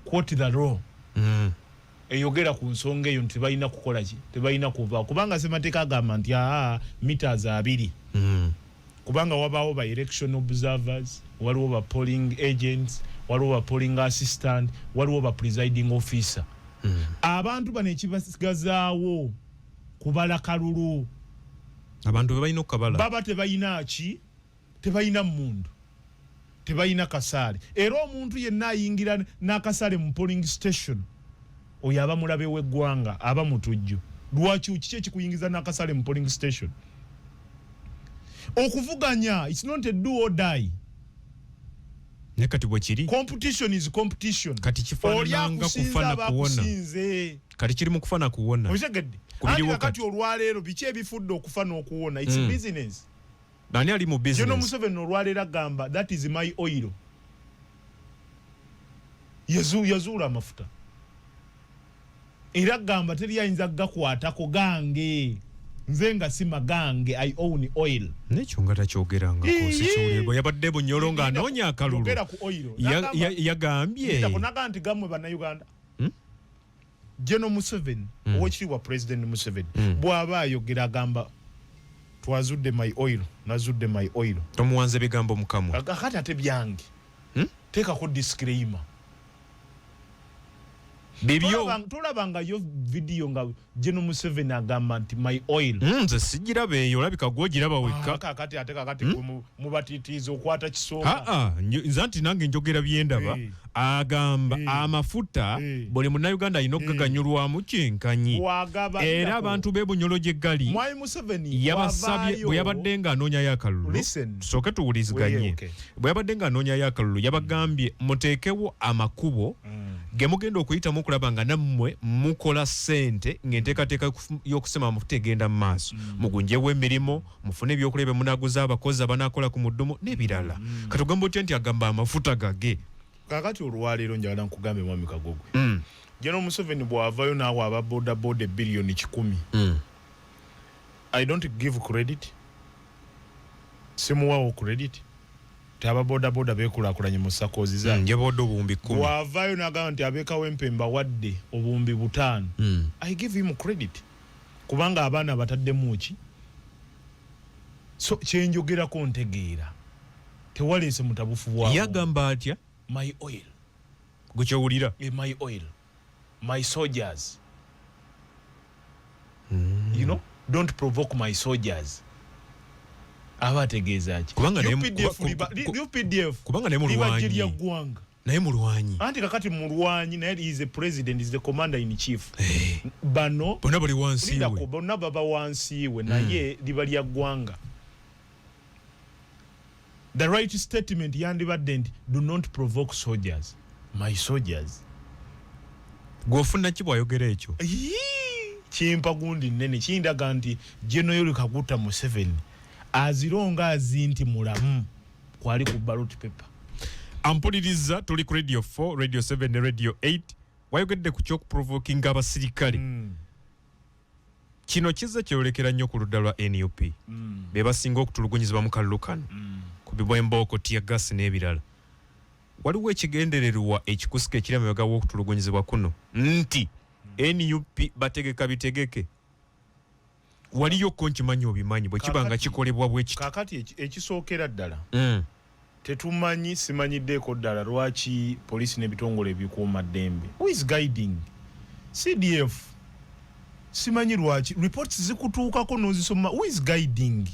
Quote the law. Eyogera ku nsonga eyo nti balina kukola ki tebalina kuva kubanga semateeka agamba nti meters 2 kubanga wabaawo ba election observers waliwo ba polling agents waliwo ba polling assistant waliwo ba presiding officer abantu bano ekibasigazaawo kubala kalulu abantu bebalina okukabala baba tebalina ki tebalina mundu tebalina kasaale era omuntu yenna ayingira n'akasaale mu polling station oyo aba mulabe w'eggwanga aba mutujju lwaki kiki ekikuyingiza n'akasaale mu polling station okuvuganya it's not a do or die ne kati bwe kiri competition is competition kati kifaananga kufana kuwona kati kiri mu kufana kuwona otegedde kati olwaleero biki ebifudde okufana okuwona it's business nani ali mu business General Museveni olwaleero agamba that is my oil yazuula amafuta era gamba teri ayinza gakwatako gange nze nga si magange I own oil nekyo nga takyogeranga kusikiwulirwa yabadde bunyolo nga anoonya akalulu yagambye naga nti gammwe bannayuganda General Museveni Oweekitiibwa President Museveni bw'aba ayogera agamba twazudde my oil nazudde my oil tomuwanze bigambo mukamwa kakati ate byange teekako disclaimer bibyo tulabanga yo video nga General Museveni agamba nti my oil nze sijiraba eyo olabika gwogiraba wekka kakati ate kakati mubatitiiza okwata kisooka nze nti nange njogera byendaba agamba amafuta buli munnayuganda alina okugaganyulwamu kyenkanyi era abantu b'ebunyolo gye gali yabasabye bwe yabadde ng'anoonyayo akalulu tusooke tuwuliziganye bwe yabadde ng'anoonyayo akalulu yabagambye muteekewo amakubo ge mugenda okuyitamu okulaba nga nammwe mukola ssente ng'enteekateeka y'okusema amafuta egenda mu maaso mugunjewo emirimu mufune ebyokulya bye munaaguza abakozi abanaakola ku muddumu n'ebirala katugamba otya nti agamba amafuta gage kakati olwaleero njagala nkugambe mwami Kagogwe General Museveni bw'avaayo naawe aba bodaboda biliyoni 100 I don't give credit simuwawo credit aba bodaboda beekulaakulanye mu sakozi zange njaboda obuwumbi 10 bw'avaayo n'agamba nti abeekawo empemba wadde obuwumbi 5 I give him credit kubanga abaana bataddemu ki so kyenjogerako ntegeera tewaleese mutabufu bwawo yagamba atya my oil gukyowulira my oil my soldiers you know don't provoke my soldiers abategeeza ki UPDF kubanga naye mulwanyi gwanga naye mulwanyi anti kakati mulwanyi naye is the president is the commander in chief bano bonna bali wansi we bonna baba wansi we naye liba lya gwanga the right statement yandibadde nti do not provoke soldiers my soldiers gw'ofuna ki bw'ayogera ekyo kimpa gundi nnene kindaga nti General Kaguta Museveni azironga azinti mulamu kwali ku ballot paper ampuliriza tuli ku radio 4 radio 7 ne radio 8 wayogedde ku ky'okuprovokinga abasirikale kino kizza kyeyolekera nnyo ku ludda lwa NUP be basinga okutulugunyizibwa mu kalulu kano ku bibwembooko tiyagas n'ebirala waliwo ekigendererwa ekikusika ekiri emabega w'okutulugunyizibwa kuno nti NUP bategeka bitegeke waliyo ko nkimanyi obimanyi bwe kiba nga kikolebwa bwe kiti kakati ekisookera ddala tetumanyi simanyiddeeko ddala lwaki poliisi n'ebitongole ebikuuma ddembe who is guiding CDF simanyi lwaki reports zikutuukako n'ozisoma who is guiding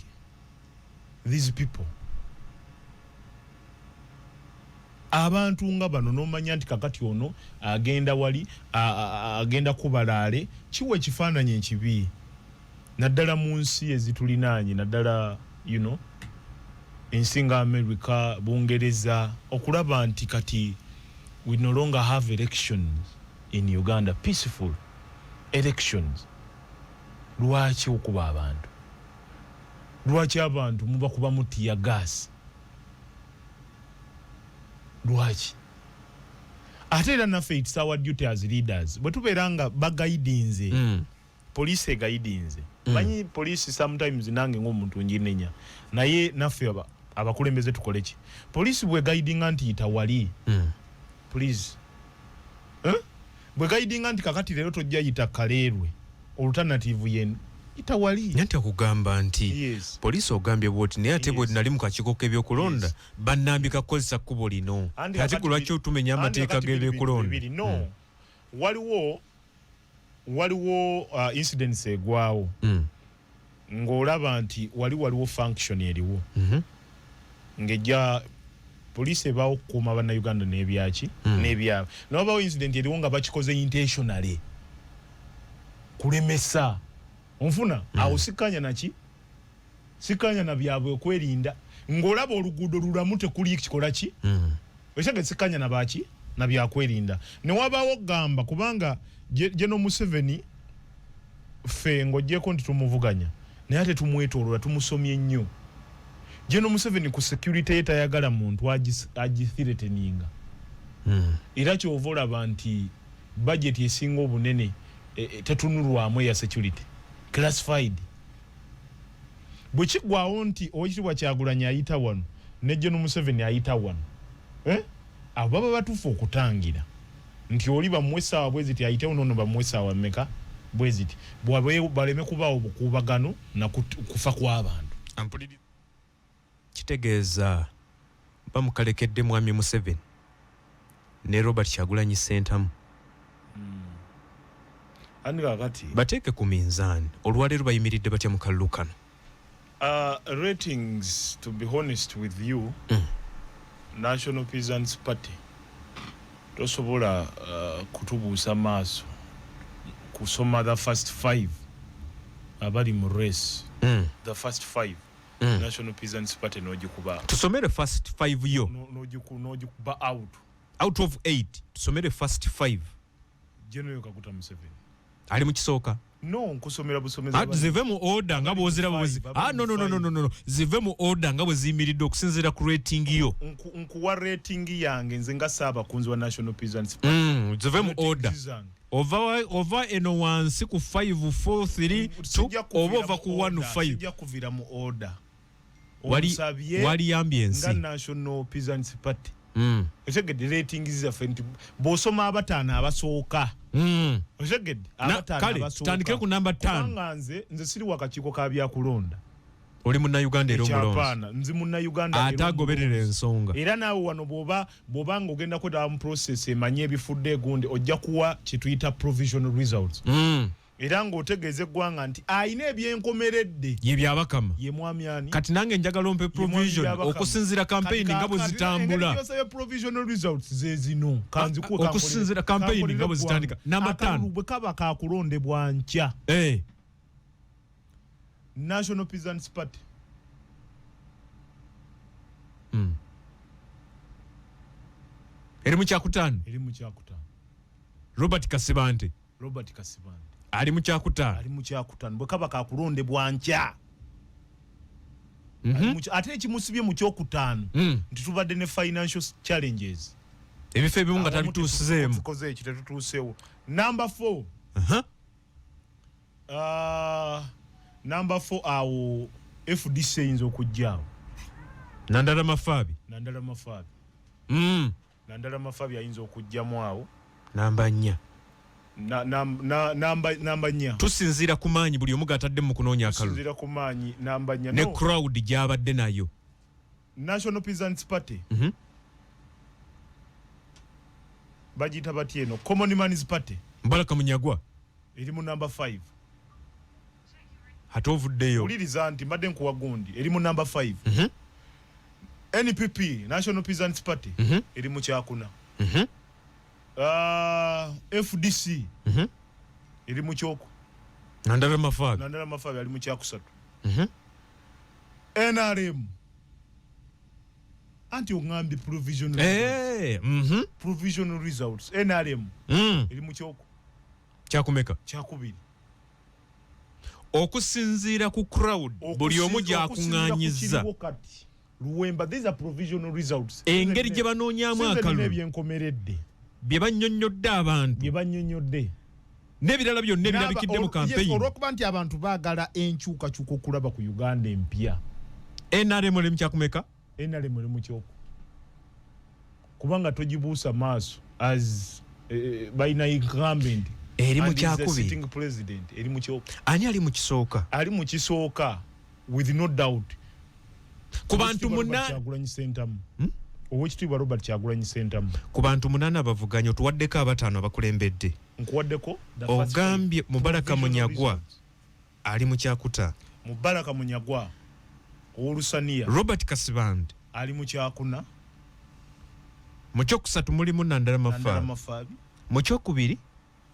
these people abantu nga bano n'omanya nti kakati ono agenda wali agenda kubalaale kiwa ekifaananyi ekibi naddala mu nsi ezitulinaanye naddala you know ensi nga America Bungereza okulaba nti kati we no longer have elections in Uganda peaceful elections lwaki okuba abantu lwaki abantu muba kuba mutiya gas lwaki ate era naffe it's our duty as leaders bwe tubeera nga bagaidinze police egaidinze manyi police sometimes nange ng'omuntu njinenya naye naffe abakulembeze tukole ki police bwe guidinga nti itawali please bwe guidinga nti kakati leero tojja yita kaleerwe alternative yenu itawali nti okugamba nti poliisi ogambye bwoti naye ate bwe nali mu kakiiko k'ebyokulonda bannambika kukozesa kkubo lino ate ku lwaki otumenya amateeka g'ebyokulonda no waliwo incidents egwawo ng'olaba nti waliwo function eriwo ng'ejja poliisi ebaawo okukuuma bannayuganda n'ebyaki n'ebyabwe nababawo incident eriwo nga bakikoze intentionally kulemesa onfuna awo sikanya naki sikanya na byabwe okwerinda ng'olaba oluguudo lulamu tekuli kikola ki ekyaga sikanya na baki na byakwerinda ne wabaawo gamba kubanga General Museveni ffe ng'oggyeko nti tumuvuganya naye ate tumwetooloola tumusomye nnyo General Museveni ku security ye tayagala muntu agithreateninga era kyova olaba nti budget esinga obunene tetunulwamu eya security classified bwe kigwawo nti owekitibwa Kyagulanyi ayita wano ne General Museveni ayita wano abo baba batuufu okutangira nti oli bamuwe essaawa bwe ziti ayitewo noono bamuwe essaawa mmeka bwe ziti baleme kubaawo bukuubagano na kufa kw'abantu kitegeeza bamukalekedde mwami Museveni ne Robert Kyagulanyi Ssentamu andi kakati bateeke ku minzaani olwaleero bayimiridde batya mu kalulu kano. Ratings, to be honest with you, National Peasants Party tosobola kutubuusa maaso kusoma the first 5 abali mu race. The first 5 National Peasants Party n'ogikuba. Tusomere first 5 yo. N'ogikuba out of 8 tusomere first 5. General Kaguta Museveni ali mu kisooka. No, nkusomera busomeza. Zive mu order nga bwozira bwezi. No. Zive mu order nga bwezimiridde okusinziira ku rating yo. Nkuwa rating yange nze nga saaba kunzi wa National Peasants Party. Zive mu order. Ova eno wansi ku 5 4 3 2 oba ova ku 1 5. Sijja kuvira mu order. Wali ambience. Nga National Peasants Party. Osegedde ratings zaffe nti bw'osoma abataano abasooka. Osegedde abataano abasooka. Tutandike ku namba 5. Kubanga nze siri wakakiiko ka byakulonda. Oli munnauganda era omulonzi. Hapana, nzi munnauganda ate agoberera ensonga. Era naawe wano bw'oba ng'ogenda kwetaba mu process emanye ebifudde egundi ojja kuwa kye tuyita provisional results. Era ng'otegeeza eggwanga nti ayina ebyenkomeredde. Ye byabakama. Ye mwami ani. Kati nange njagala ompe provision okusinziira campaign nga bwe zitambula. Engeri provisional results ze zino. Okusinziira campaign nga bwe zitandika. Namba 5. Bwe kaba kaakulondebwa nkya. National Peasants Party. Eri mu kyakutaano. Robert Kasibante. Ali mu kyakutaano. Bwe kaba kaakulondebwa nkya. Ate ekimusibye mu kyokutaano nti tubadde ne financial challenges. Ebifo ebimu nga tabituusizeemu. Tukoze ekyo tetutuuseewo. Number 4. Number 4 awo FDC eyinza okujjaawo. Nandala Mafaabi. Nandala Mafaabi ayinza okujjamu awo. Namba 4. Namba 4. Tusinziira ku maanyi buli omu gatadde mu kunoonya akalulu. Tusinziira ku maanyi namba 4. Ne crowd gyabadde nayo. National Peasants Party. Bagiyita batya eno? Common Man's Party. Mbalaka Munyagwa. Eri mu namba 5. Ate ovuddeyo. Uliriza nti mbadde nkuwa gundi. Eri mu namba 5. NPP, National Peasants Party. Eri mu kyakuna. FDC. Eri mu kyoku. Nandala Mafaabi ali mu kyakusatu. NRM. Anti ongambye provisional results. Provisional results. NRM. Eri mu kyoku. Kyakumeka. Kyakubiri. Okusinziira ku crowd buli omu gyakuŋŋaanyizza. Luwemba, these are provisional results. Engeri gye banoonyaamu akalulu. Ebyenkomeredde. Bye bannyonnyodde abantu. N'ebirala byonna ebirabikidde mu campaign. Olw'okuba nti abantu baagala enkyukakyuka okulaba ku Uganda empya. NRM oli mu kyakumeka? NRM oli mu kyoku. Kubanga togibuusa maaso as balina incumbent. Eri mu kyakubiri. Sitting president. Eri mu kyoku. Ani ali mu kisooka? Ali mu kisooka with no doubt. Ku bantu Owekitiibwa Robert Kyagulanyi Ssentamu. Ku bantu 8 abavuganya otuwaddeko abataano abakulembedde. Nkuwaddeko? Ogambye Mubaraka Munyagwa ali mu kyakuta. Mubaraka Munyagwa ow'Olusaniya. Robert Kasibante ali mu kyakuna. Mu kyokusatu mulimu Nandala Mafaabi. Mu kyokubiri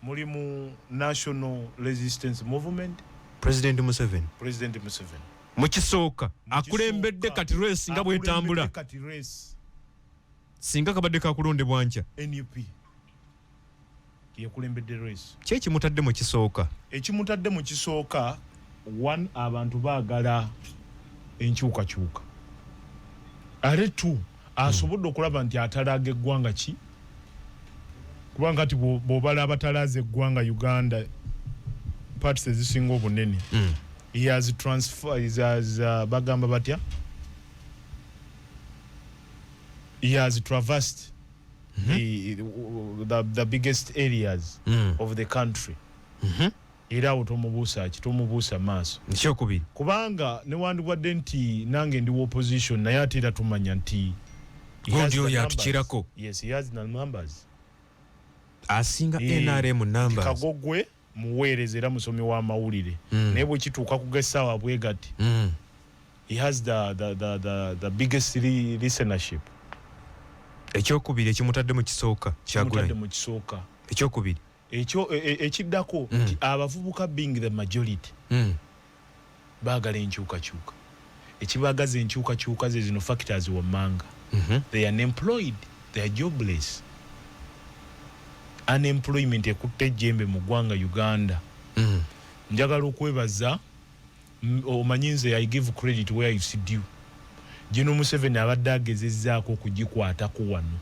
mulimu National Resistance Movement. President Museveni. Mu kisooka akulembedde kati race nga bw'etambula. Singa kabadde kakulondebwa nkya. NUP yekulembedde race. Kye kimutadde mu kisooka. Ekimutadde mu kisooka, one, abantu baagala enkyukakyuka. Ate 2, asobodde okulaba nti atalaaga eggwanga ki. Kubanga nti bw'obala abatalaaza eggwanga Uganda parties ezisinga obunene. He has bagamba batya? He has traversed the biggest areas of the country. Era awo tomubuusa maaso. Kyokubiri. Kubanga newandibwadde nti nange ndi opposition naye ate era tumanya nti gundi oyo atukirako. Yes, he has the numbers. Asinga NRM numbers. Kagogwe muweereza era musomi wa mawulire naye bwe kituuka ku gesaawa bwe gati he has the biggest listenership. Ekyokubiri ekimutadde mu kisooka Kyagulanye mu kisooka ekyokubiri ekiddako nti abavubuka being the majority baagala enkyukakyuka. Ekibaagaza enkyukakyuka ze zino factors wammanga. They are unemployed, they are jobless. Unemployment ekutte ejjembe mu ggwanga Uganda. Njagala okwebaza omanyi nze I give credit where it's due. Gino Museveni abadde agezezzaako okugikwatako wano.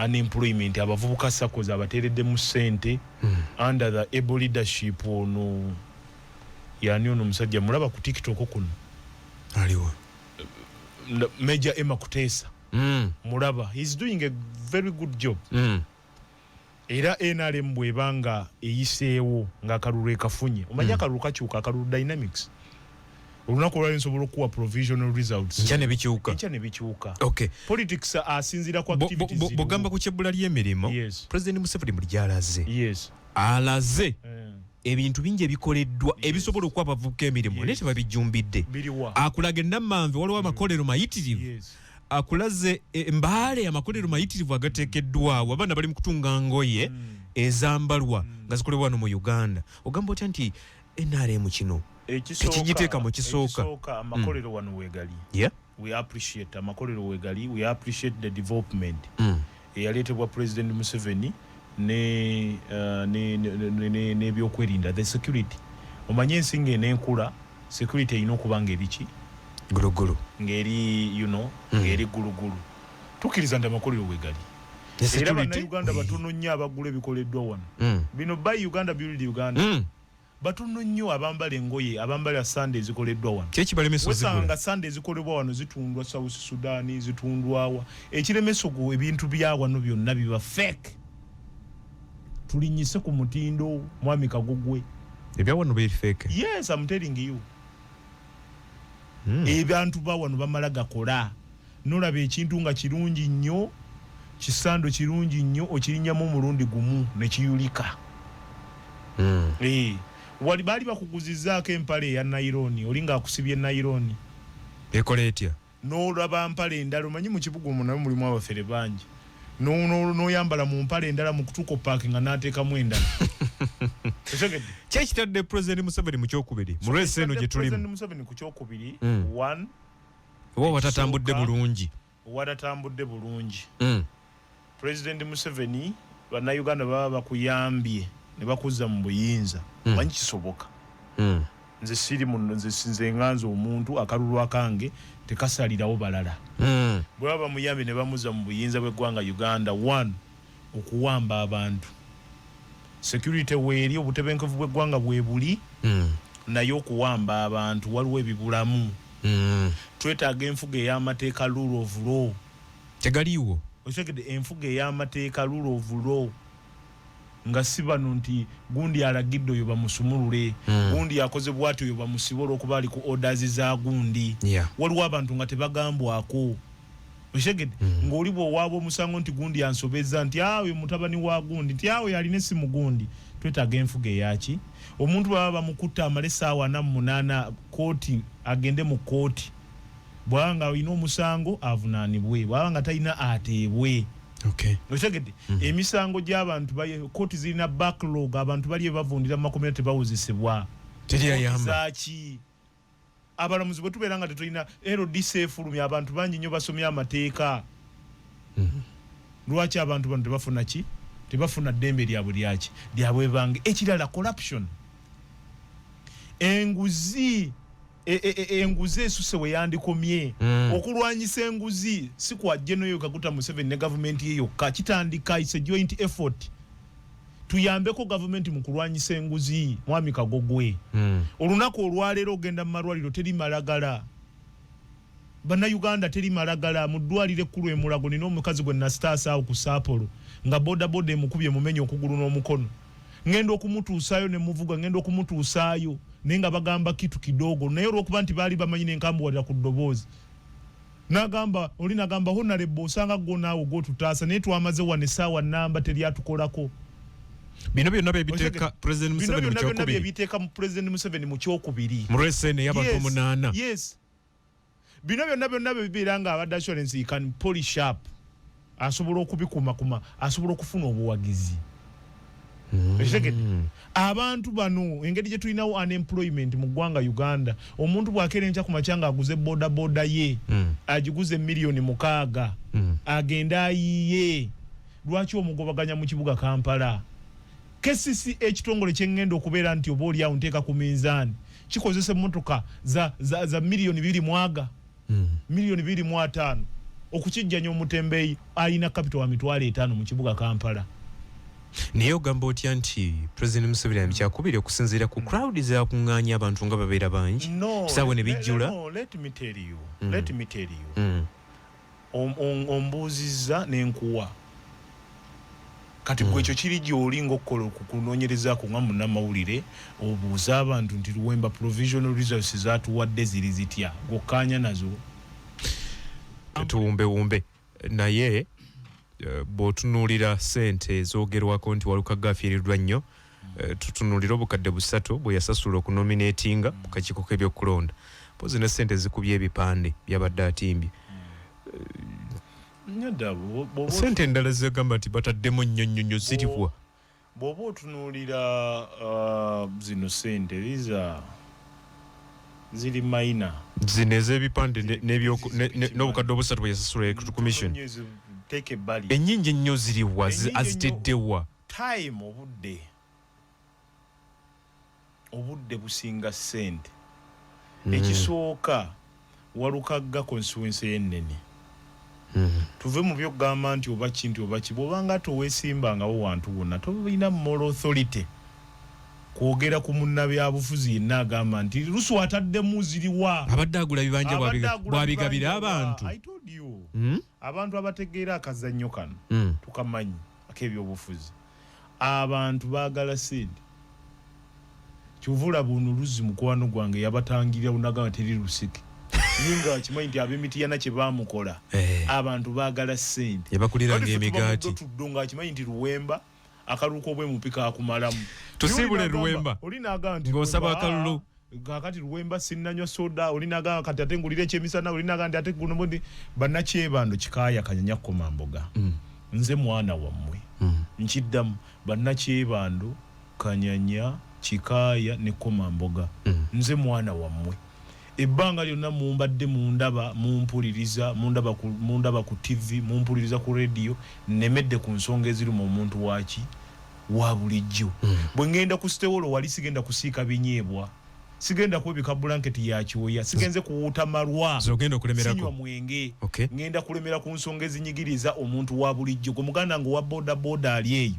Unemployment abavubuka SACCOs abateeredde mu ssente under the able leadership ono yani ono musajja mulaba ku TikTok kuno aliwo Major Emma Kuteesa mulaba he's doing a very good job. Era NRM bwebanga eyiseewo ng'akalulu ekafunye omanya akalulu kakyuka akalulu dynamics olunaku olwali nsobola okuwa provisional results nkya ne bikyuka. Okay. Politics asinzira ku activities bogamba ku kyebbula ly'emirimu. Yes. President Museveni buli gy'alaze alaze ebintu bingi ebikoleddwa ebisobola okuwa abavubuka emirimu naye tebabijjumbidde. Akulaga ennammanve waliwo amakolero mayitirivu. Akulaze mbaale amakolero mayitirivu agateekeddwawo abaana bali mu kutunga ngoye ezambalwa nga zikolebwa wano mu Uganda. Ogamba otya nti NRM kino tekigiteeka mu kisooka amakolero wano weegali. We appreciate amakolero weegali. We appreciate the development eyaleetebwa President Museveni n'ebyokwerinda the security. Omanye ensinga en'enkula security erina okuba ng'eriki gulugulu ngeri ngeri gulugulu. Tukkiriza nti amakolero weegali. Era bannayuganda batono nnyo abagula ebikoleddwa wano. Bino Buy Uganda Build Uganda. Batono nnyo abambala engoye abambala sande ezikoleddwa wano. Wesanga sande ezikolebwa wano zitundwa South Sudan zitundwawa. Ekiremeso go ebintu bya wano byonna biba fake. Tulinyise ku mutindo mwami Kagogwe. Ebya wano biri fake. Yes, I'm telling you. Ebyantu ba wano bamala gakola. Nolaba ekintu nga kirungi nnyo, kisando kirungi nnyo okirinnyamu omulundi gumu ne kiyulika. Wali bali bakuguzizzaako empale ya naironi olinga akusibye naironi. Ekola etya? N'olaba mpale endala omanyi mu kibuga omwo nayo mulimu abafere bangi. N'oyambala mu mpale endala mu kutuuka paakinga n'ateekamu endala. Kyekitadde President Museveni mu kyokubiri mu lwesi eno gye tulimu. President Museveni ku kyokubiri one watatambudde bulungi. President Museveni bannayuganda baba bakuyambye ne bakuzza mu buyinza. Manyi kisoboka. Nze siri muno nze nganza omuntu akalulu akange tekasalirawo balala. Bwe baba muyambye ne bamuzza mu buyinza bw'eggwanga Uganda. One, okuwamba abantu. Security weeri obutebenkevu bw'eggwanga bwe buli naye okuwamba abantu waliwo ebibulamu. Twetaaga enfuga ey'amateeka rule of law. Tegaliiwo. Okitegedde enfuga ey'amateeka rule of law. Nga si bano nti gundi alagidde oyo bamusumulule, gundi akoze bw'ati oyo bamusibola okuba ali ku orders za gundi. Waliwo abantu nga tebagambwako. Okitegedde ng'oli bw'owaaba omusango nti gundi ansobezza nti oyo mutabani wa gundi nti oyo alina essimu gundi. Twetaaga enfuga eyaki? Omuntu baba bamukutta amale essaawa 48 kooti agende mu kooti. Bwanga alina omusango avunaanibwe, bwanga talina ateebwe. Okay. Okitegedde emisango gy'abantu kooti zirina backlog abantu bali bavundira mu makomera tebawozesebwa. Teriyayamba. Abalamuzi bwe tubeera nga tetulina LDC efulumya abantu bangi nnyo basomya amateeka. Lwaki abantu bano tebafuna ki? Tebafuna ddembe lyabwe lyaki? Lyabwe bange. Ekirala corruption. Enguzi esuse we yandikomye. Okulwanyisa enguzi si kwa General Kaguta Museveni ne government ye yokka. Kitandika is a joint effort. Tuyambeko government mu kulwanyisa enguzi mwami Kagogwe. Olunaku olwaleero ogenda mu malwaliro teri malagala. Bannayuganda teri malagala mu ddwaliro ekkulu e Mulago nina omukazi gwe nasitaasa awo ku Saapolo nga boda emukubye mumenye okugulu n'omukono. Ngenda okumutuusaayo ne muvuga ngenda okumutuusaayo naye nga bagamba kitu kidogo naye olw'okuba nti baali bamanyi n'enkambu walira ku ddoboozi. N'agamba oli n'agamba Honorable osanga gwo naawe gw'otutaasa naye twamaze wano essaawa nnamba teri atukolako. bino byonna bebiteeka President Museveni mu kyokubiri biteeka mu President Museveni mu kyokubiri mu resene y'abantu 8 yes bino byonna bibeera nga abadde assurance he can polish up asobola okubikumakuma asobola okufuna obuwagizi abantu bano engeri gye tulinawo unemployment mu ggwanga Uganda omuntu bw'akeera enkya ku makyanga aguze boda ye agiguze miliyoni 6 agenda ayiye lwaki omugobaganya mu kibuga Kampala KCC ekitongole kyengenda okubeera nti oba oli awo nteeka ku minzaani kikozesa emmotoka za miliyoni 2 miliyoni 2.5 okukijjanya omutembeeyi alina capital wa mitwalo 5 mu kibuga Kampala. Naye ogamba otya nti President Museveni kyakubiri okusinziira ku crowd z'akuŋŋaanya abantu nga babeera bangi kisaawe ne bijjula. Let me tell you ombuuzizza n'enkuwa kati gwe ekyo kiri gy'oli ng'okukola okukunoonyerezaako nga munnamawulire obuuza abantu nti Luwemba provisional resources zaatuwadde ziri zitya gokkaanya nazo tuwumbewumbe naye bw'otunuulira ssente ezoogerwako nti Walukaga afiiriddwa nnyo tutunuulira obukadde 3 bwe yasasula okunominatinga mu kakiiko k'ebyokulonda mpozi ne ssente zikubye ebipande byabadde atimbye ssente endala zegamba nti bataddemu nnyo ziriwa bw'oba otunuulira zino ssente ziri maina zino ez'ebipande n'obukadde 3 bwe yasasula commission ennyingi ennyo ziriwa aziteddewa time obudde businga ssente ekisooka Walukaga constituency y'ennene tuve mu byokugamba nti oba ki bw'obanga toweesimbangawo wantu wonna tolina moral authority kwogera ku munnabyabufuzi yenna agamba nti lusu ataddemu ziriwa abadde agula bibanja bwabigabira abantu abantu abategeera akazannyo kano tukamanyi ak'ebyobufuzi abantu baagala ssente kyovula buno mukwano gwange yabatangirira unagamba teri lusiki ninga kimanyi nti ab'emitiyana kye baamukola abantu baagala ssente yabakuliranga emigaati tudonga kimanyi nti Luwemba akaluko obwe mupika akumalamu tusibule Luwemba olinaga nti ng'osaba akalulu kakati Luwemba sinnanywa soda olinaga kati ate ngulire ekyemisana olinaga nti ate guno mundi bannakyebando kikaaya kanyanya Komamboga nze mwana wammwe nkiddamu bannakyebando kanyanya kikaaya ne Komamboga nze mwana wammwe ebbanga lyonna mumbadde mundaba mumpuliriza mundaba ku TV mumpuliriza ku radio nemedde ku nsonga ezirimu omuntu waki wa bulijjo bwe ngenda ku stewolo wali sigenda kusiika binyeebwa sigenda kwebika blanket ya kyoya sigenze kuwuuta malwa zogenda okulemerako sinywa mwenge ngenda kulemera ku nsonga ezinyigiriza omuntu wa bulijjo gwe muganda ngo wa boda ali eyo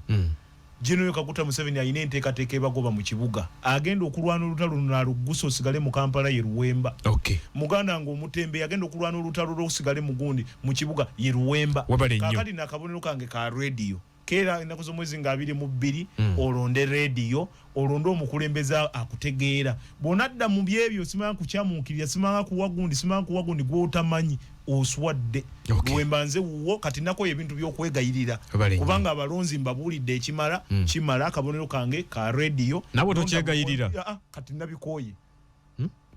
General Kaguta Museveni ayina enteekateeka ebagoba mu kibuga agenda okulwana olutalo naluggusa osigale mu Kampala ye Luwemba muganda ngo omutembe agenda okulwana olutalo lw'osigale mu gundi mu kibuga ye Luwemba kakati nakabonero kange ka radio keera ennaku z'omwezi nga 22 olonde radio olonde omukulembeze akutegeera bw'onadda mu byebyo simanga kukyamuukirira simanga kuwagundi gw'otamanyi oswadde Luwemba nze wuwo kati nako ebintu by'okwegayirira kubanga abalonzi mbabuulidde kimala akabonero kange ka radio nabo tokyegayirira kati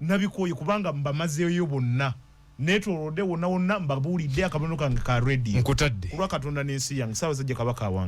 nabikoye kubanga mbamazeeyo bonna netolodde wonna mbabuulidde akabonero kange ka radio nkutadde kulwa Katonda n'ensi yange Ssaabasajja Kabaka wange